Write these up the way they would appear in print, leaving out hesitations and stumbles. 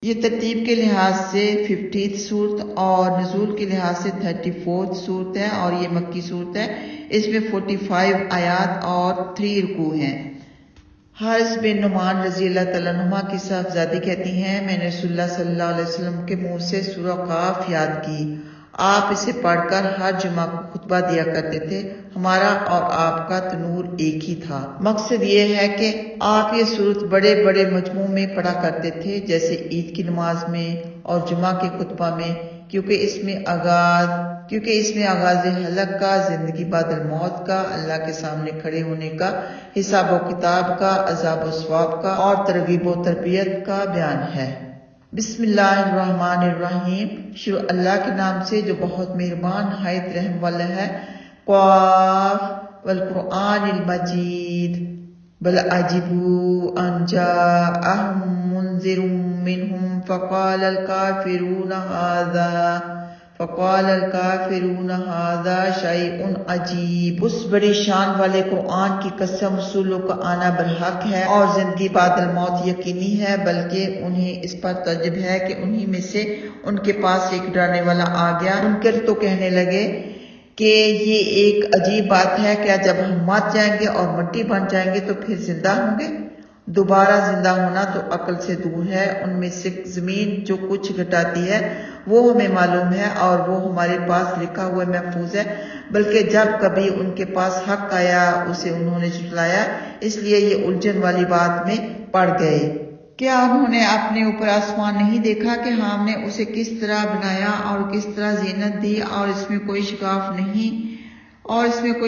یہ ترتیب کے لحاظ سے 50 صورت اور نزول کے لحاظ سے 34 صورت ہے، اور یہ مکی صورت ہے۔ اس میں 45 آیات اور 3 رکوع ہیں۔ حارث بن نعمان رضی اللہ تعالیٰ عنہ کی صاحبزادی کہتی ہیں، میں نے رسول اللہ صلی اللہ علیہ وسلم کے منہ سے سورہ قاف یاد کی، آپ اسے پڑھ کر ہر جمعہ کو خطبہ دیا کرتے تھے، ہمارا اور آپ کا تنور ایک ہی تھا۔ مقصد یہ ہے کہ آپ یہ صورت بڑے بڑے مجموع میں پڑھا کرتے تھے، جیسے عید کی نماز میں اور جمعہ کے خطبہ میں، کیونکہ اس میں آغاز حلق کا، زندگی بعد الموت کا، اللہ کے سامنے کھڑے ہونے کا، حساب و کتاب کا، عذاب و ثواب کا اور ترغیب و تربیت کا بیان ہے۔ بسم اللہ الرحمن الرحیم، شروع اللہ کے نام سے جو بہت مہربان نہایت رحم والا ہے۔ قاف والقرآن المجید، بل عجبوا ان جاءهم منذر منهم فقال الكافرون هذا شيء عجیب۔ اس بڑی شان والے قرآن کی قسم، رسولوں کا آنا برحق ہے اور زندگی بعد الموت یقینی ہے، بلکہ انہیں اس پر تعجب ہے کہ انہی میں سے ان کے پاس ایک ڈرانے والا آ گیا۔ منکر تو کہنے لگے کہ یہ ایک عجیب بات ہے، کیا جب ہم مر جائیں گے اور مٹی بن جائیں گے تو پھر زندہ ہوں گے؟ دوبارہ زندہ ہونا تو عقل سے دور ہے۔ ان میں سے زمین جو کچھ گھٹاتی ہے وہ ہمیں معلوم ہے اور وہ ہمارے پاس لکھا ہوا محفوظ ہے، بلکہ جب کبھی ان کے پاس حق آیا اسے انہوں نے جھٹلایا، اس لیے یہ الجھن والی بات میں پڑ گئے۔ کیا انہوں نے اپنے اوپر آسمان نہیں دیکھا کہ ہم نے اسے کس طرح بنایا اور کس طرح زینت دی، اور اس میں کوئی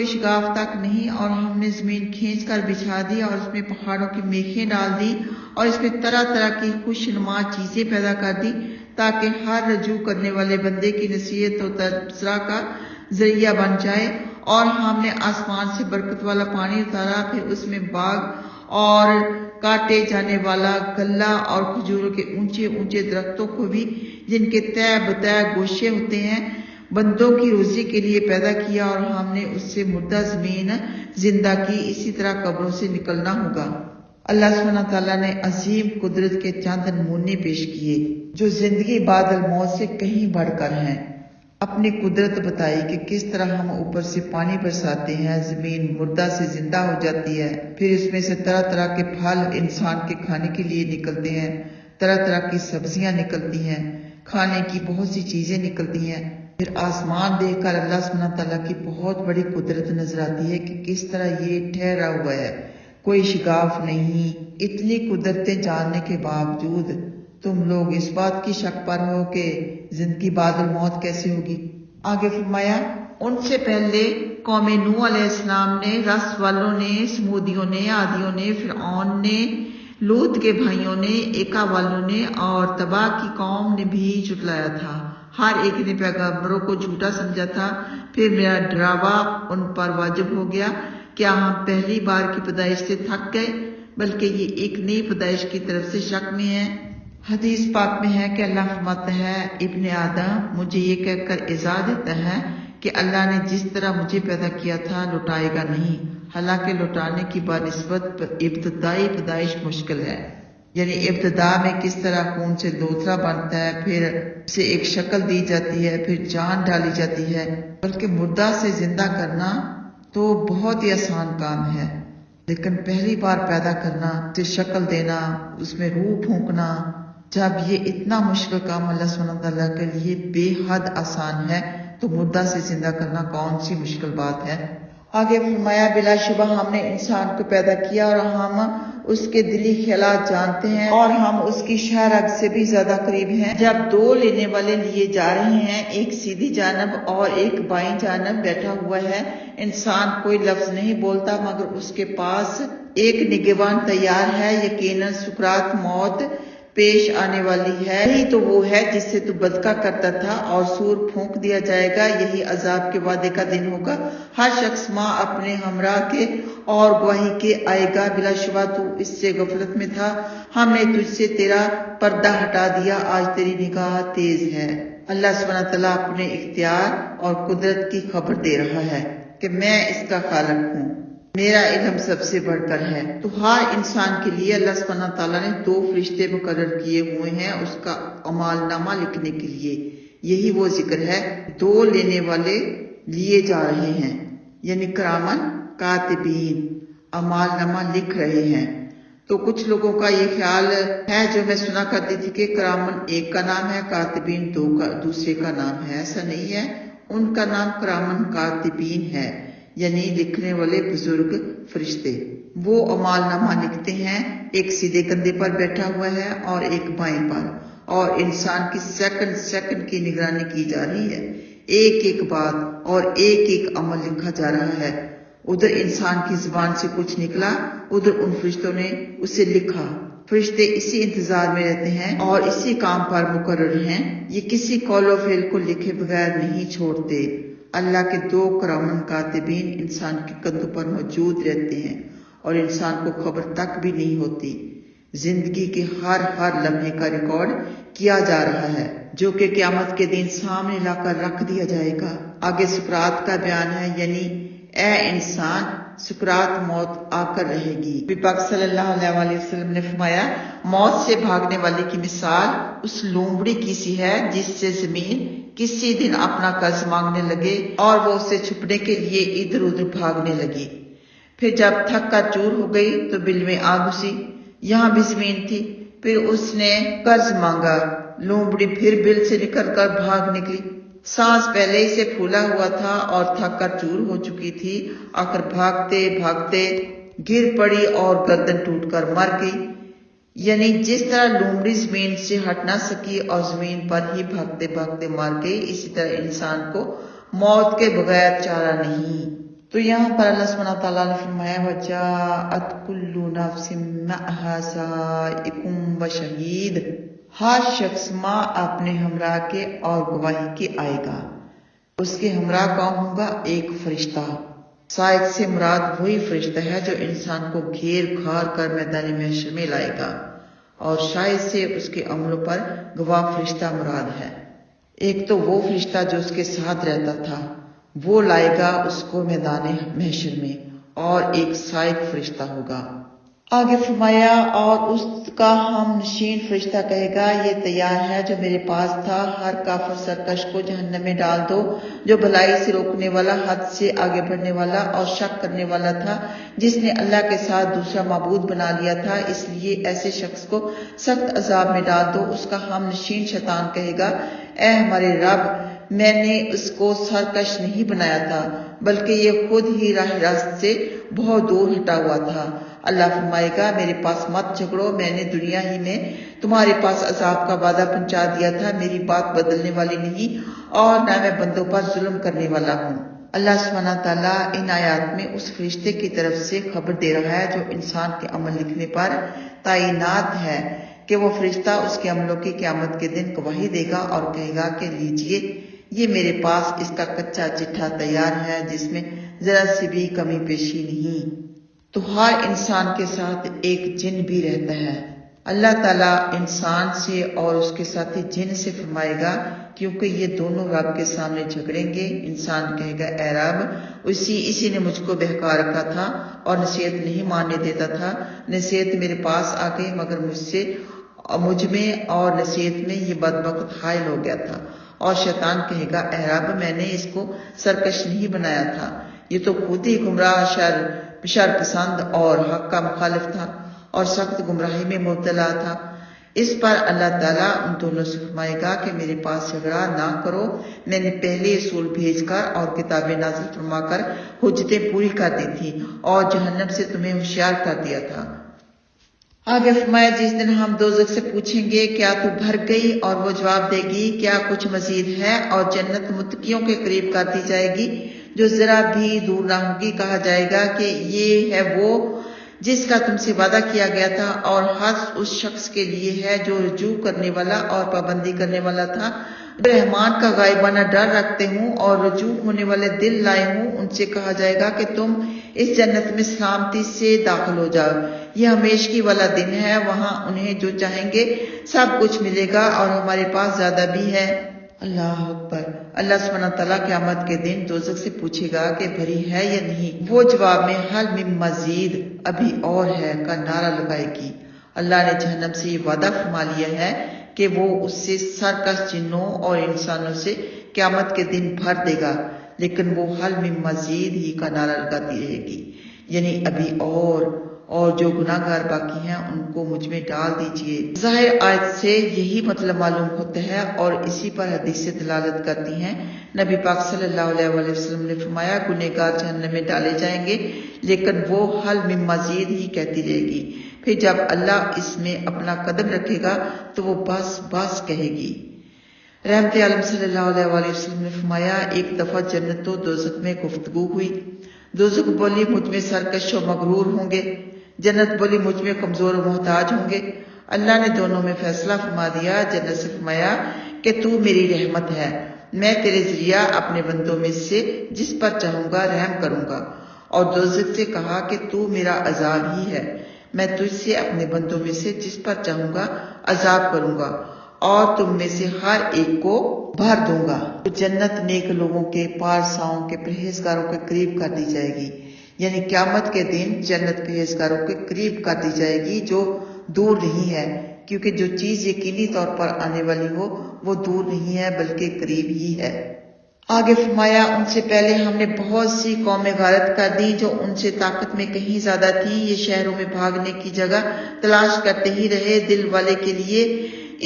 شگاف تک نہیں، اور ہم نے زمین کھینچ کر بچھا دی اور اس میں پہاڑوں کی میخیں ڈال دی اور اس میں طرح طرح کی خوشنما چیزیں پیدا کر دی، تاکہ ہر رجوع کرنے والے بندے کی نصیحت و تبصرہ کا ذریعہ بن جائے۔ اور ہم نے آسمان سے برکت والا پانی اتارا، پھر اس میں باغ اور کاٹے جانے والا غلہ اور کھجوروں کے اونچے اونچے درختوں کو بھی، جن کے تہ بتہ گوشے ہوتے ہیں، بندوں کی روزی کے لیے پیدا کیا، اور ہم نے اس سے مردہ زمین زندہ کی، اسی طرح قبروں سے نکلنا ہوگا۔ اللہ سبحانہ تعالیٰ نے عظیم قدرت کے چند نمونے پیش کیے جو زندگی بعد الموت سے کہیں بڑھ کر ہیں۔ اپنی قدرت بتائی کہ کس طرح ہم اوپر سے پانی برساتے ہیں، زمین مردہ سے زندہ ہو جاتی ہے، پھر اس میں سے طرح طرح کے پھل انسان کے کھانے کے لیے نکلتے ہیں، طرح طرح کی سبزیاں نکلتی ہیں، کھانے کی بہت سی چیزیں نکلتی ہیں۔ پھر آسمان دیکھ کر اللہ سبحانہ تعالیٰ کی بہت بڑی قدرت نظر آتی ہے کہ کس طرح یہ ٹھہرا ہوا ہے، کوئی شگاف نہیں۔ اتنی قدرتیں جاننے کے باوجود تم لوگ اس بات کی شک پر ہو کہ زندگی بعد الموت کیسے ہوگی۔ آگے فرمایا، ان سے پہلے قوم نوح علیہ السلام نے، رس والوں نے، سمودیوں نے، عادیوں نے، فرعون نے، لوط کے بھائیوں نے، ایکا والوں نے اور تبا کی قوم نے بھی جھٹلایا تھا۔ ہر ایک نے پیغمبروں کو جھوٹا سمجھا تھا۔ پھر میرا ڈراوا ان پر واجب ہو گیا۔ کیا ہم پہلی بار کی پیدائش سے تھک گئے، بلکہ یہ ایک نئی پیدائش کی طرف سے شک میں ہے۔ حدیث پاک میں ہے کہ اللہ فرماتا ہے، ابن آدم مجھے یہ کہہ کر ایذا دیتا ہے کہ اللہ نے جس طرح مجھے پیدا کیا تھا لوٹائے گا نہیں، حالانکہ لوٹانے کی بنسبت ابتدائی پیدائش مشکل ہے۔ یعنی ابتدا میں کس طرح خون سے لوتھڑا بنتا ہے، پھر اسے ایک شکل دی جاتی ہے، پھر جان ڈالی جاتی ہے، بلکہ مردہ سے زندہ کرنا تو بہت ہی آسان کام ہے، لیکن پہلی بار پیدا کرنا، اسے شکل دینا، اس میں روح پھونکنا، جب یہ اتنا مشکل کام اللہ سبحانہ تعالیٰ کے لیے بے حد آسان ہے تو مردہ سے زندہ کرنا کون سی مشکل بات ہے۔ آگے فرمایا، بلا شبہ ہم نے انسان کو پیدا کیا اور ہم اس کے دلی خیالات جانتے ہیں اور ہم اس کی شہ رگ سے بھی زیادہ قریب ہیں۔ جب دو لینے والے لیے جا رہے ہیں، ایک سیدھی جانب اور ایک بائیں جانب بیٹھا ہوا ہے، انسان کوئی لفظ نہیں بولتا مگر اس کے پاس ایک نگہبان تیار ہے، یقیناً سکرات موت پیش آنے والی ہے، یہی تو وہ ہے جس سے تو بدکا کرتا تھا، اور سور پھونک دیا جائے گا، یہی عذاب کے وعدے کا دن ہوگا، ہر شخص ماں اپنے ہمراہ کے اور گواہی کے آئے گا، بلا شبہ تو اس سے غفلت میں تھا، ہم نے تجھ سے تیرا پردہ ہٹا دیا، آج تیری نگاہ تیز ہے۔ اللہ سبحانہ تعالیٰ اپنے اختیار اور قدرت کی خبر دے رہا ہے کہ میں اس کا خالق ہوں۔ میرا علم سب سے بڑھ کر ہے۔ تو ہر انسان کے لیے اللہ سبحانہ تعالیٰ نے 2 فرشتے مقرر کیے ہوئے ہیں اس کا اعمال نامہ لکھنے کے لیے۔ یہی وہ ذکر ہے 2 لینے والے لیے جا رہے ہیں، یعنی کرامن کاتبین، اعمال نامہ لکھ رہے ہیں۔ تو کچھ لوگوں کا یہ خیال ہے جو میں سنا کرتی تھی کہ کرامن ایک کا نام ہے، کاتبین دوسرے کا نام ہے۔ ایسا نہیں ہے، ان کا نام کرامن کاتبین ہے، یعنی لکھنے والے بزرگ فرشتے۔ وہ اعمال نامہ لکھتے ہیں، ایک سیدھے کندھے پر بیٹھا ہوا ہے اور ایک بائیں پر، اور انسان کی سیکنڈ سیکنڈ کی نگرانی کی جا رہی ہے۔ ایک ایک بات اور ایک ایک عمل لکھا جا رہا ہے۔ ادھر انسان کی زبان سے کچھ نکلا، ادھر ان فرشتوں نے اسے لکھا۔ فرشتے اسی انتظار میں رہتے ہیں اور اسی کام پر مقرر ہیں۔ یہ کسی قول و فعل کو لکھے بغیر نہیں چھوڑتے۔ اللہ کے 2 کرامن کاتبین انسان کے کندھوں پر موجود رہتے ہیں اور انسان کو خبر تک بھی نہیں ہوتی۔ زندگی کے ہر لمحے کا ریکارڈ کیا جا رہا ہے، جو کہ قیامت کے دن سامنے لا کر رکھ دیا جائے گا۔ آگے سکرات کا بیان ہے، یعنی اے انسان، سکرات موت آ کر رہے گی۔ نبی پاک صلی اللہ علیہ وسلم نے فرمایا، موت سے بھاگنے والے کی مثال اس لومڑی کی سی ہے جس سے زمین کسی دن اپنا قرض مانگنے لگے اور وہ اسے چھپنے کے لیے ادھر ادھر بھاگنے لگی۔ پھر جب تھک کر چور ہو گئی تو بل میں آ گھسی۔ یہاں بھی زمین تھی، پھر اس نے قرض مانگا، لومڑی پھر بل سے نکل کر بھاگ نکلی۔ سانس پہلے ہی سے پھولا ہوا تھا اور تھک کر چور ہو چکی تھی۔ آخر بھاگتے بھاگتے گر پڑی اور گردن ٹوٹ کر مر گئی۔ یعنی جس طرح لومڑی زمین سے ہٹ نہ سکی اور زمین پر ہی بھاگتے بھاگتے مر گئی، اسی طرح انسان کو موت کے بغیر چارہ نہیں۔ تو یہاں پر اللہ سبحانہ تعالیٰ نے فرمایا، وَجَاءَتْ كُلُّ نَفْسٍ مَعَهَا سَائِقٌ وَشَهِيدٌ، ہر شخص ماں اپنے ہمراہ کے اور گواہی کے آئے گا۔ اس کے ہمراہ کون ہوگا؟ ایک فرشتہ۔ سائق سے مراد وہی فرشتہ ہے جو انسان کو گھیر گھار کر میدان محشر میں لائے گا، اور شاہد سے اس کے عملوں پر گواہ فرشتہ مراد ہے۔ ایک تو وہ فرشتہ جو اس کے ساتھ رہتا تھا، وہ لائے گا اس کو میدان محشر میں، اور ایک سائق فرشتہ ہوگا۔ آگے فرمایا، اور اس کا ہم نشین فرشتہ کہے گا، یہ تیار ہے جو میرے پاس تھا، ہر کافر سرکش کو جہنم میں ڈال دو، جو بھلائی سے روکنے والا، حد سے آگے بڑھنے والا اور شک کرنے والا تھا، جس نے اللہ کے ساتھ دوسرا معبود بنا لیا تھا، اس لیے ایسے شخص کو سخت عذاب میں ڈال دو۔ اس کا ہم نشین شیطان کہے گا، اے ہمارے رب، میں نے اس کو سرکش نہیں بنایا تھا، بلکہ یہ خود ہی راہ راست سے بہت دور ہٹا ہوا تھا۔ اللہ فرمائے گا، میرے پاس مت جھگڑو، میں نے دنیا ہی میں تمہارے پاس عذاب کا وعدہ پہنچا دیا تھا، میری بات بدلنے والی نہیں اور نہ میں بندوں پر ظلم کرنے والا ہوں۔ اللہ سبحانہ تعالیٰ ان آیات میں اس فرشتے کی طرف سے خبر دے رہا ہے جو انسان کے عمل لکھنے پر تعینات ہے، کہ وہ فرشتہ اس کے عملوں کی قیامت کے دن گواہی دے گا اور کہے گا کہ لیجئے، یہ میرے پاس اس کا کچا چٹھا تیار ہے جس میں ذرا سی بھی کمی پیشی نہیں۔ تو ہر انسان کے ساتھ ایک جن بھی رہتا ہے۔ اللہ تعالیٰ انسان سے اور اس کے ساتھی جن سے فرمائے گا، کیونکہ یہ دونوں رب کے سامنے جھگڑیں گے۔ انسان کہے گا، اے رب، اسی نے مجھ کو بہکا رکھا تھا اور نصیحت نہیں ماننے دیتا تھا، نصیحت میرے پاس آ گئی مگر مجھ میں اور نصیحت میں یہ بدبخت حائل ہو گیا تھا۔ اور شیطان کہے گا، اے رب، میں نے اس کو سرکش نہیں بنایا تھا، یہ تو خود ہی گمراہ شر پسند اور حق کا مخالف تھا اور سخت گمراہی میں مبتلا تھا۔ اس پر اللہ تعالیٰ ان دونوں سے فرمائے گا کہ میرے پاس جھگڑا نہ کرو، میں نے پہلے رسول بھیج کر اور کتابیں نازل فرما کر حجتیں پوری کر دی تھی اور جہنم سے تمہیں ہوشیار کر دیا تھا۔ آگے فرمایا، جس دن ہم دوزخ سے پوچھیں گے کیا تو بھر گئی، اور وہ جواب دے گی کیا کچھ مزید ہے، اور جنت متقیوں کے قریب کر دی جائے گی جو ذرا بھی دور نہ ہوگی۔ کہا جائے گا کہ یہ ہے وہ جس کا تم سے وعدہ کیا گیا تھا، اور حق اس شخص کے لیے ہے جو رجوع کرنے والا اور پابندی کرنے والا تھا، جو رحمان کا غائبانہ ڈر رکھتے ہوں اور رجوع ہونے والے دل لائے ہوں۔ ان سے کہا جائے گا کہ تم اس جنت میں سلامتی سے داخل ہو جاؤ، یہ ہمیشگی والا دن ہے، وہاں انہیں جو چاہیں گے سب کچھ ملے گا اور ہمارے پاس زیادہ بھی ہے۔ اللہ اکبر۔ اللہ سبحانہ تعالیٰ قیامت کے دن دوزخ سے پوچھے گا کہ بھری ہے یا نہیں، وہ جواب میں حل من مزید، ابھی اور ہے کا نعرہ لگائے گی۔ اللہ نے جہنم سے یہ وعدہ فرما لیا ہے کہ وہ اس سے سرکش جنوں اور انسانوں سے قیامت کے دن بھر دے گا، لیکن وہ حل من مزید ہی کا نعرہ لگاتی رہے گی، یعنی ابھی اور جو گناہ گار باقی ہیں ان کو مجھ میں ڈال دیجئے۔ ظاہر آیت سے یہی مطلب معلوم ہوتا ہے اور اسی پر حدیث دلالت کرتی ہیں۔ نبی پاک صلی اللہ علیہ وسلم نے فرمایا گنہگار جہنم میں ڈالے جائیں گے، لیکن وہ حل من مزید ہی کہتی رہے گی۔ پھر جب اللہ اس میں اپنا قدم رکھے گا تو وہ بس بس کہے گی۔ رحمت عالم صلی اللہ علیہ وسلم نے فرمایا ایک دفعہ جنت و دوزخ میں گفتگو ہوئی۔ دوزخ بولی مجھ میں سرکش و مغرور ہوں گے، جنت بولی مجھ میں کمزور و محتاج ہوں گے۔ اللہ نے دونوں میں فیصلہ فرما دیا۔ جنت سے فرمایا کہ تو میری رحمت ہے، میں تیرے ذریعہ اپنے بندوں میں سے جس پر چاہوں گا رحم کروں گا، اور دوزخ سے کہا کہ تو میرا عذاب ہی ہے، میں تجھ سے اپنے بندوں میں سے جس پر چاہوں گا عذاب کروں گا اور تم میں سے ہر ایک کو بھر دوں گا۔ تو جنت نیک لوگوں کے، پارساؤں کے، پرہیزگاروں کے قریب کر دی جائے گی، یعنی قیامت کے دن جنت پرہیزگاروں کے قریب کر دی جائے گی، جو دور نہیں ہے، کیونکہ جو چیز یقینی طور پر آنے والی ہو وہ دور نہیں ہے بلکہ قریب ہی ہے۔ آگے فرمایا ان سے پہلے ہم نے بہت سی قومیں غارت کر دی جو ان سے طاقت میں کہیں زیادہ تھی، یہ شہروں میں بھاگنے کی جگہ تلاش کرتے ہی رہے۔ دل والے کے لیے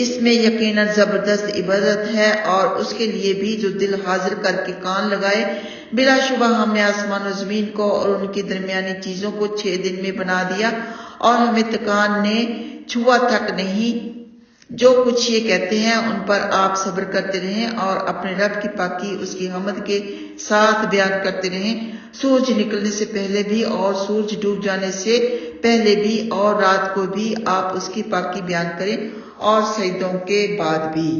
اس میں یقیناً زبردست عبرت ہے، اور اس کے لیے بھی جو دل حاضر کر کے کان لگائے۔ بلا شبہ ہم نے آسمان و زمین کو اور ان کی درمیانی چیزوں کو 6 دن میں بنا دیا، اور ہمیں تکان نے چھوا تک نہیں۔ جو کچھ یہ کہتے ہیں ان پر آپ صبر کرتے رہیں اور اپنے رب کی پاکی اس کی حمد کے ساتھ بیان کرتے رہیں، سورج نکلنے سے پہلے بھی اور سورج ڈوب جانے سے پہلے بھی، اور رات کو بھی آپ اس کی پاکی بیان کریں اور سجدوں کے بعد بھی۔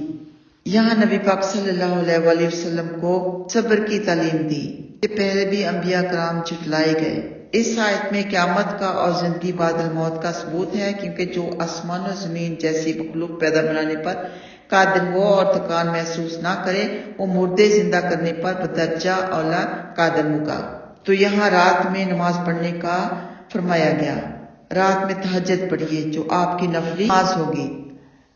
یہاں نبی پاک صلی اللہ علیہ وآلہ وسلم کو صبر کی تعلیم دی کہ پہلے بھی انبیاء کرام جھٹلائے گئے۔ اس آیت میں قیامت کا اور زندگی بعد الموت کا ثبوت ہے، کیونکہ جو آسمان و زمین جیسی مخلوق پیدا بنانے پر قادر ہو اور تکان محسوس نہ کرے، وہ مردے زندہ کرنے پر بدرجہ اولا قادر ہوگا۔ تو یہاں رات میں نماز پڑھنے کا فرمایا گیا۔ رات میں تہجد پڑھیے جو آپ کی نفلی نماز ہوگی،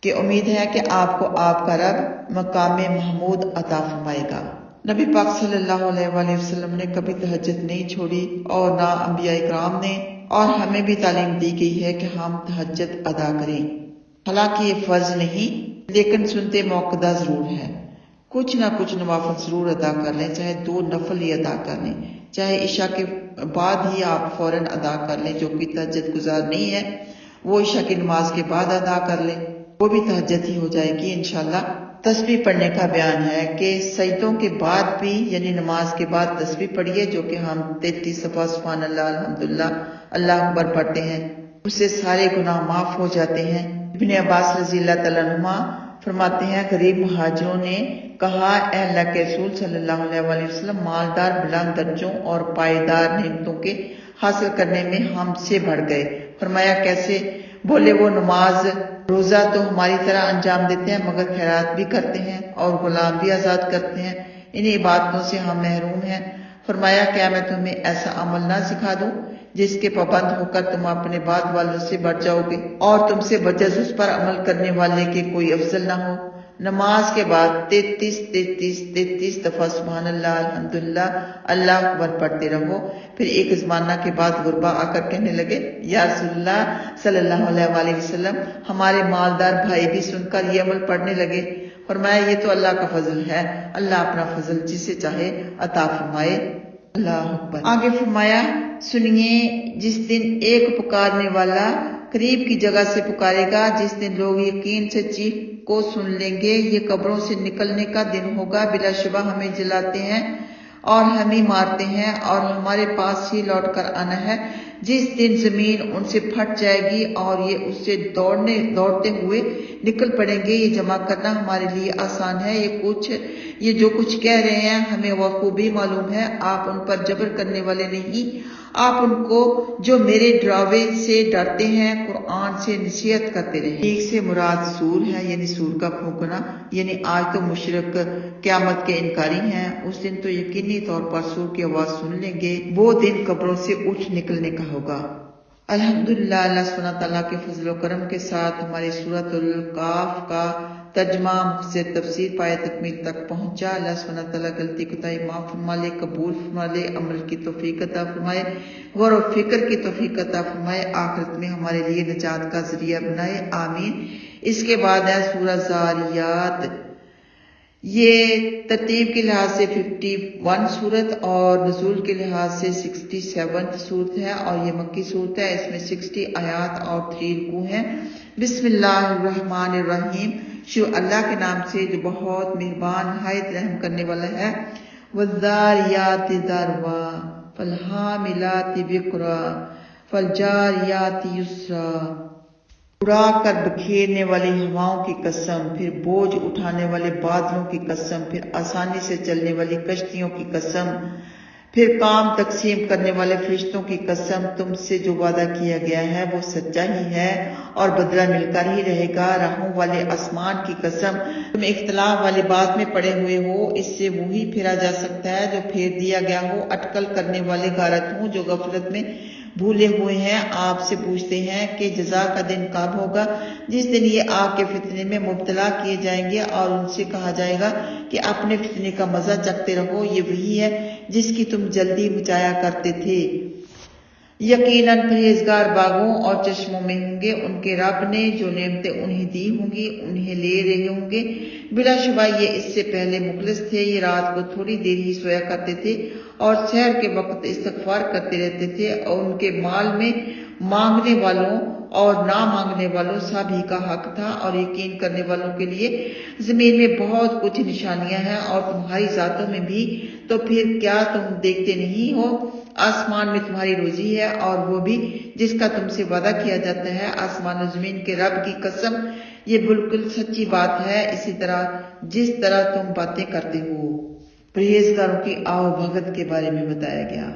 کہ امید ہے کہ آپ کو آپ کا رب مقام محمود عطا فرمائے گا۔ نبی پاک صلی اللہ علیہ وآلہ وسلم نے کبھی تہجد نہیں چھوڑی اور نہ انبیاء کرام نے، اور ہمیں بھی تعلیم دی گئی ہے کہ ہم تہجد ادا کریں۔ حالانکہ یہ فرض نہیں، لیکن سنتے موقدہ ضرور ہے۔ کچھ نہ کچھ نوافل ضرور ادا کر لیں، چاہے 2 نفل ہی ادا کر لیں، چاہے عشاء کے بعد ہی آپ فوراً ادا کر لیں۔ جو کہ تہجد گزار نہیں ہے وہ عشاء کی نماز کے بعد ادا کر لیں، وہ بھی تہجد ہی ہو جائے گی انشاءاللہ۔ تسبیح پڑھنے کا بیان ہے کہ سجدوں کے بعد بھی، یعنی نماز کے بعد تسبیح پڑھیے، جو کہ ہم 33 دفعہ سبحان اللہ، الحمدللہ، اللہ اکبر پڑھتے ہیں، اس سے سارے گناہ معاف ہو جاتے ہیں۔ ابن عباس رضی اللہ تعالیٰ عنہما فرماتے ہیں غریب مہاجروں نے کہا اے اللہ کے رسول صلی اللہ علیہ وآلہ وسلم، مالدار بلند درجوں اور پائیدار نعمتوں کے حاصل کرنے میں ہم سے بڑھ گئے۔ فرمایا کیسے؟ بولے وہ نماز روزہ تو ہماری طرح انجام دیتے ہیں، مگر خیرات بھی کرتے ہیں اور غلام بھی آزاد کرتے ہیں، ان عبادتوں سے ہم محروم ہیں۔ فرمایا کیا میں تمہیں ایسا عمل نہ سکھا دوں جس کے پابند ہو کر تم اپنے بعد والوں سے بڑھ جاؤ گے، اور تم سے بجز اس پر عمل کرنے والے کے کوئی افضل نہ ہو۔ نماز کے بعد 33 دفعہ سبحان اللہ، الحمدللہ، اللہ اکبر پڑھتے رہو۔ پھر ایک زمانہ کے بعد غربا آ کر کہنے لگے یا رسول اللہ صلی اللہ علیہ وآلہ وسلم، ہمارے مالدار بھائی بھی سن کر یہ عمل پڑھنے لگے۔ فرمایا یہ تو اللہ کا فضل ہے، اللہ اپنا فضل جسے چاہے عطا فرمائے۔ اللہ اکبر۔ آگے فرمایا سنیے جس دن ایک پکارنے والا قریب کی جگہ سے پکارے گا، جس دن لوگ یقین سے چیخ کو سن لیں گے، یہ قبروں سے نکلنے کا دن ہوگا، بلا شبہ ہمیں جلاتے ہیں اور ہمیں مارتے ہیں اور ہمارے پاس ہی لوٹ کر آنا ہے۔ جس دن زمین ان سے پھٹ جائے گی اور یہ اس سے دوڑتے ہوئے نکل پڑیں گے، یہ جمع کرنا ہمارے لیے آسان ہے۔ یہ جو کچھ کہہ رہے ہیں ہمیں بخوبی معلوم ہے، آپ ان پر جبر کرنے والے نہیں آپ ان کو جو میرے ڈراوے سے ڈرتے ہیں قرآن سے نصیحت کرتے رہیں۔ ایک سے مراد سور ہے، یعنی سور کا پھونکنا، یعنی آج تو مشرک قیامت کے انکاری ہیں، اس دن تو یقینی طور پر سور کی آواز سن لیں گے، وہ دن قبروں سے اٹھ نکلنے کا ہوگا۔ الحمدللہ، اللہ سبحانہ تعالیٰ کے فضل و کرم کے ساتھ ہماری سورۃ القاف کا ترجمہ مختصر تفسیر پائے تکمیل تک پہنچا۔ اللہ سبحانہ تعالیٰ غلطی کوتاہی معاف فرما لے، قبول فرما لے، عمل کی توفیق عطا فرمائے، غور و فکر کی توفیق عطا فرمائے، آخرت میں ہمارے لیے نجات کا ذریعہ بنائے، آمین۔ اس کے بعد ہے سورہ زاریات۔ یہ ترتیب کے لحاظ سے 51 صورت اور نزول کے لحاظ سے 67 صورت ہے، اور یہ مکی صورت ہے۔ اس میں 60 آیات اور 3 رکوع ہیں۔ بسم اللہ الرحمن الرحیم، شروع اللہ کے نام سے جو بہت مہربان نہایت رحم کرنے والا ہے۔ والذاریات ذروا فالحاملات وقرا فالجاریات یسرا، اڑا کر بکھیرنے والی ہواؤں کی قسم، پھر بوجھ اٹھانے والے بادلوں کی قسم، پھر آسانی سے چلنے والی کشتیوں کی قسم، پھر کام تقسیم کرنے والے فرشتوں کی قسم، تم سے جو وعدہ کیا گیا ہے وہ سچا ہی ہے اور بدلہ مل کر ہی رہے گا، راہوں والے آسمان کی قسم، تم اختلاف والی بات میں پڑے ہوئے ہو، اس سے وہی پھیرا جا سکتا ہے جو پھیر دیا گیا ہو، اٹکل کرنے والے غارت ہوں جو غفلت میں بھولے ہوئے ہیں، آپ سے پوچھتے ہیں کہ جزا کا دن کب ہوگا، جس دن یہ آگ کے فتنے میں مبتلا کیے جائیں گے، اور ان سے کہا جائے گا کہ اپنے فتنے کا مزہ چکھتے رہو، یہ وہی ہے جس کی تم جلدی مچایا کرتے تھے۔ یقیناً پرہیزگار باغوں اور چشموں میں ہوں گے، ان کے رب نے جو نعمتیں انہیں دی ہوں گی انہیں لے رہے ہوں گے، بلا شبہ یہ اس سے پہلے مخلص تھے، یہ رات کو تھوڑی دیر ہی سویا کرتے تھے اور سحر کے وقت استغفار کرتے رہتے تھے، اور ان کے مال میں مانگنے والوں اور نہ مانگنے والوں سب ہی کا حق تھا، اور یقین کرنے والوں کے لیے زمین میں بہت کچھ نشانیاں ہیں اور تمہاری ذاتوں میں بھی، تو پھر کیا تم دیکھتے نہیں ہو؟ آسمان میں تمہاری روزی ہے اور وہ بھی جس کا تم سے وعدہ کیا جاتا ہے، آسمان و زمین کے رب کی قسم یہ بالکل سچی بات ہے، اسی طرح جس طرح تم باتیں کرتے ہو۔ پرہیزگاروں کی آؤ بھگت کے بارے میں بتایا گیا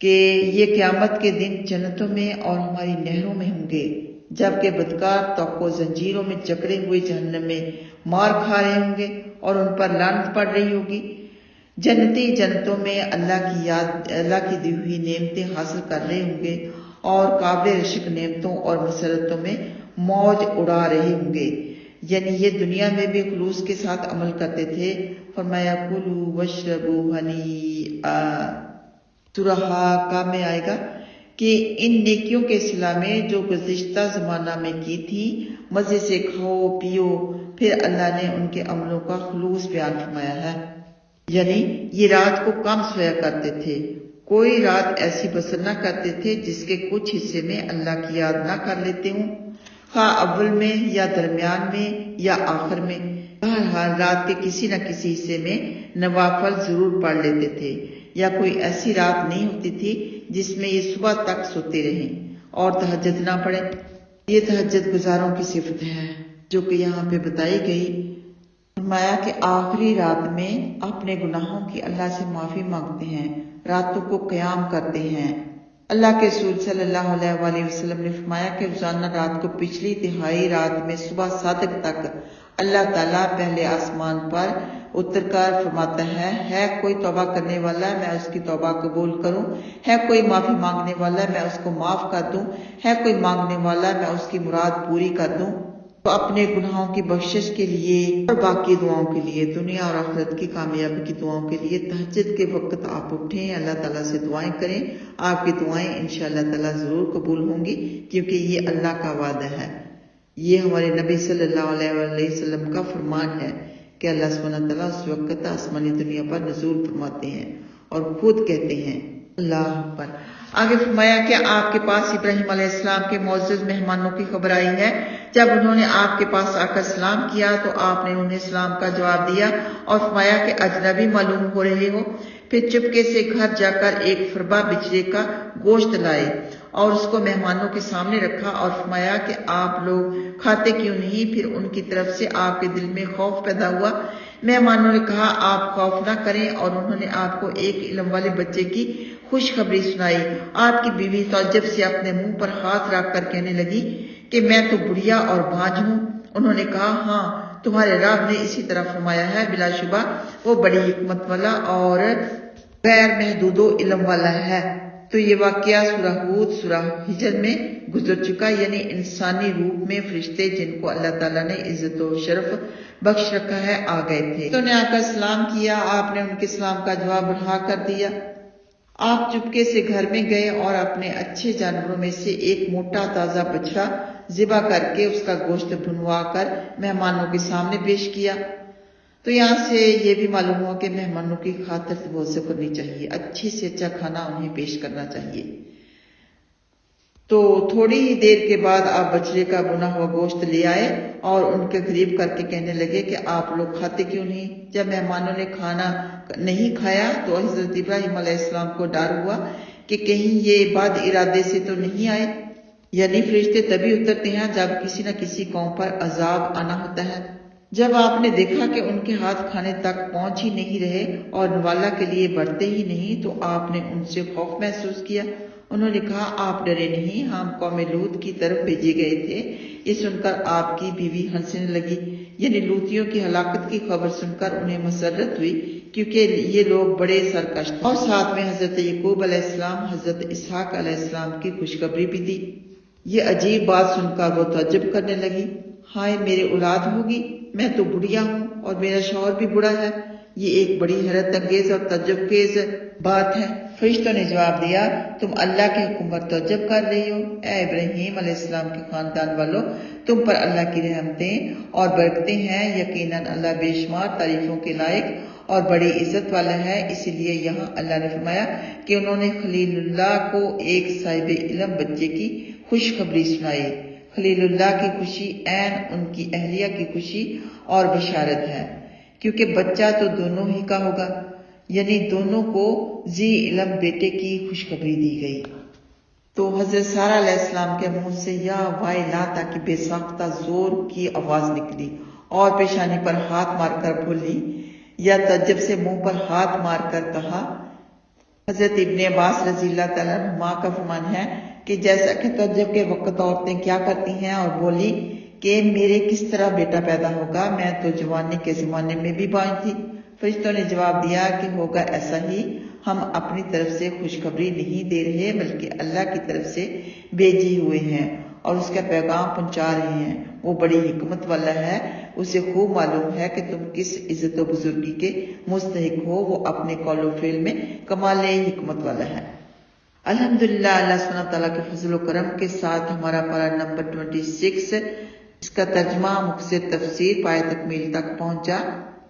کہ یہ قیامت کے دن جنتوں میں اور ہماری نہروں میں ہوں گے، جبکہ بدکار توقع زنجیروں میں جکڑے ہوئے جہنم میں مار کھا رہے ہوں گے اور ان پر لعنت پڑ رہی ہوگی۔ جنتی جنتوں میں اللہ کی دی ہوئی نعمتیں حاصل کر رہے ہوں گے اور قابل رشک نعمتوں اور مسرتوں میں موج اڑا رہے ہوں گے، یعنی یہ دنیا میں بھی خلوص کے ساتھ عمل کرتے تھے۔ فرمایا کلوا واشربوا ہنیئا، سورہ حاقہ میں آئے گا کہ ان نیکیوں کے صلہ میں جو گزشتہ زمانہ میں کی تھی مزے سے کھاؤ پیو، پھر اللہ نے ان کے عملوں کا خلوص بیان فرمایا ہے، یعنی یہ رات کو کم سویا کرتے تھے، کوئی رات ایسی بسر نہ کرتے تھے جس کے کچھ حصے میں اللہ کی یاد نہ کر لیتے ہوں، خواہ اول میں یا درمیان میں یا آخر میں، بہرحال رات کے کسی نہ کسی حصے میں نوافل ضرور پڑھ لیتے تھے، یا کوئی ایسی رات نہیں ہوتی تھی جس میں یہ صبح تک سوتے رہیں اور تہجد نہ پڑھیں۔ یہ تہجد گزاروں کی صفت ہے جو کہ یہاں پہ بتائی گئی۔ فرمایا کہ آخری رات میں اپنے گناہوں کی اللہ سے معافی مانگتے ہیں، راتوں کو قیام کرتے ہیں۔ اللہ کے رسول صلی اللہ علیہ وآلہ وسلم نے فرمایا کہ روزانہ رات کو پچھلی تہائی رات میں صبح صادق تک اللہ تعالیٰ پہلے آسمان پر اتر کر فرماتا ہے کوئی توبہ کرنے والا میں اس کی توبہ قبول کروں، ہے کوئی معافی مانگنے والا میں اس کو معاف کر دوں، ہے کوئی مانگنے والا میں اس کی مراد پوری کر دوں۔ تو اپنے گناہوں کی بخشش کے لیے اور باقی دعاؤں کے لیے، دنیا اور آخرت کی کامیابی کی دعاؤں کے لیے تہجد کے وقت آپ اٹھیں، اللہ تعالیٰ سے دعائیں کریں، آپ کی دعائیں انشاءاللہ تعالیٰ ضرور قبول ہوں گی، کیونکہ یہ اللہ کا وعدہ ہے، یہ ہمارے نبی صلی اللہ علیہ وآلہ وسلم کا فرمان ہے کہ اللہ سبحانہ تعالیٰ اس وقت آسمانی دنیا پر نزول فرماتے ہیں اور خود کہتے ہیں اللہ اکبر۔ آگے فرمایا کہ آپ کے پاس ابراہیم علیہ السلام کے معزز مہمانوں کی خبر آئی ہے، جب انہوں نے آپ کے پاس آ کر سلام کیا تو آپ نے انہیں سلام کا جواب دیا اور فرمایا کہ اجنبی معلوم ہو رہے ہو، پھر چپکے سے گھر جا کر ایک فربا بچڑے کا گوشت لائے اور اس کو مہمانوں کے سامنے رکھا اور فرمایا کہ آپ لوگ کھاتے کیوں نہیں؟ پھر ان کی طرف سے آپ کے دل میں خوف پیدا ہوا، مہمانوں نے کہا آپ خوف نہ کریں، اور انہوں نے آپ کو ایک علم والے بچے کی خوشخبری سنائی۔ آپ کی بیوی تعجب سے اپنے منہ پر ہاتھ رکھ کر کہنے لگی کہ میں تو بڑھیا اور بانجھ ہوں۔ انہوں نے کہا ہاں، تمہارے رب نے اسی طرح فرمایا ہے، بلا شبہ وہ بڑی حکمت والا اور غیر محدود و علم والا ہے۔ تو یہ واقعہ سورہ ہود سورہ ہجر میں گزر چکا، یعنی انسانی روپ میں فرشتے جن کو اللہ تعالیٰ نے عزت و شرف بخش رکھا ہے آ گئے تھے۔ تو نے آ کر سلام کیا، آپ نے ان کے سلام کا جواب بڑھا کر دیا۔ آپ چپکے سے گھر میں گئے اور اپنے اچھے جانوروں میں سے ایک موٹا تازہ بچڑا ذبح کر کے اس کا گوشت بھنوا کر مہمانوں کے سامنے پیش کیا۔ تو یہاں سے یہ بھی معلوم ہوا کہ مہمانوں کی خاطر تواضع کرنی چاہیے، اچھے سے اچھا کھانا انہیں پیش کرنا چاہیے۔ تو تھوڑی ہی دیر کے بعد آپ بچڑے کا بنا ہوا گوشت لے آئے اور ان کے قریب کر کے کہنے لگے کہ آپ لوگ کھاتے کیوں نہیں؟ جب مہمانوں نے کھانا نہیں کھایا تو حضرت ابراہیم علیہ السلام کو ڈر ہوا کہ کہیں یہ بد ارادے سے تو نہیں آئے، یعنی فرشتے تبھی اترتے ہیں جب کسی نہ کسی قوم پر عذاب آنا ہوتا ہے۔ جب آپ نے دیکھا کہ ان کے ہاتھ کھانے تک پہنچ ہی نہیں رہے اور نوالا کے لیے بڑھتے ہی نہیں، تو آپ نے ان سے خوف محسوس کیا۔ انہوں نے کہا آپ ڈرے نہیں، ہم قوم لوط کی طرف بھیجے گئے تھے۔ یہ سن کر آپ کی بیوی ہنسنے لگی، یعنی لوطیوں کی ہلاکت کی خبر سن کر انہیں مسرت ہوئی، کیونکہ یہ لوگ بڑے سرکش تھے۔ اور ساتھ میں حضرت یعقوب علیہ السلام، حضرت اسحاق علیہ السلام کی خوشخبری بھی دی۔ یہ عجیب بات سن کر وہ تعجب کرنے لگی، ہائے میرے اولاد ہوگی، میں تو بڑھیا ہوں اور میرا شوہر بھی بوڑھا ہے، یہ ایک بڑی حیرت انگیز اور تعجب خیز بات ہے۔ فرشتوں نے جواب دیا تم اللہ کے حکم پر تعجب کر رہی ہو، اے ابراہیم علیہ السلام کے خاندان والوں، تم پر اللہ کی رحمتیں اور برکتیں ہیں، یقیناً اللہ بے شمار تعریفوں کے لائق اور بڑی عزت والا ہے۔ اسی لیے یہاں اللہ نے فرمایا کہ انہوں نے خلیل اللہ کو ایک صاحب علم بچے کی خوشخبری سنائی۔ خلیل اللہ کی خوشی عین ان کی اہلیہ کی خوشی اور بشارت ہے، کیونکہ بچہ تو دونوں ہی کا ہوگا، یعنی دونوں کو ذی علم بیٹے کی خوشخبری دی گئی۔ تو حضرت سارہ علیہ السلام کے منہ سے یا ویلا تک بے ساختہ زور کی آواز نکلی اور پیشانی پر ہاتھ مار کر بولی، یا تعجب سے منہ پر ہاتھ مار کر کہا۔ حضرت ابن عباس رضی اللہ تعالیٰ عنہما کا فرمان ہے کہ جیسا کہ تعجب کے وقت عورتیں کیا کرتی ہیں، اور بولی کہ میرے کس طرح بیٹا پیدا ہوگا، میں تو جوانی کے زمانے میں بھی بانجھ تھی۔ فرشتوں نے جواب دیا کہ ہوگا ایسا ہی، ہم اپنی طرف سے خوشخبری نہیں دے رہے بلکہ اللہ کی طرف سے بھیجے ہوئے ہیں اور اس کا پیغام پہنچا رہے ہیں۔ وہ بڑی حکمت والا ہے، اسے خوب معلوم ہے کہ تم کس عزت و بزرگی کے مستحق ہو، وہ اپنے قول و فعل میں کمال حکمت والا ہے۔ الحمدللہ، اللہ سبحانہ تعالیٰ کے فضل و کرم کے ساتھ ہمارا پارہ نمبر 26، اس کا ترجمہ مختصر تفسیر پایہ تکمیل تک پہنچا،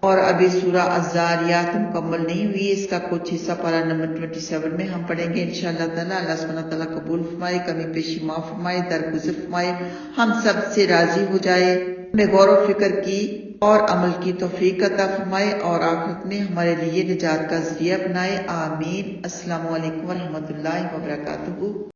اور ابھی سورہ الذاریات مکمل نہیں ہوئی، اس کا کچھ حصہ پارہ نمبر 27 میں ہم پڑھیں گے انشاءاللہ تعالیٰ۔ اللہ سبحانہ تعالیٰ قبول فرمائے، کمی پیشی معاف فرمائے، درگزر فرمائے، ہم سب سے راضی ہو جائے، ہمیں غور و فکر کی اور عمل کی توفیق عطا فرمائے، اور آخرت میں ہمارے لیے نجات کا ذریعہ بنائے، آمین۔ السلام علیکم ورحمۃ اللہ وبرکاتہ۔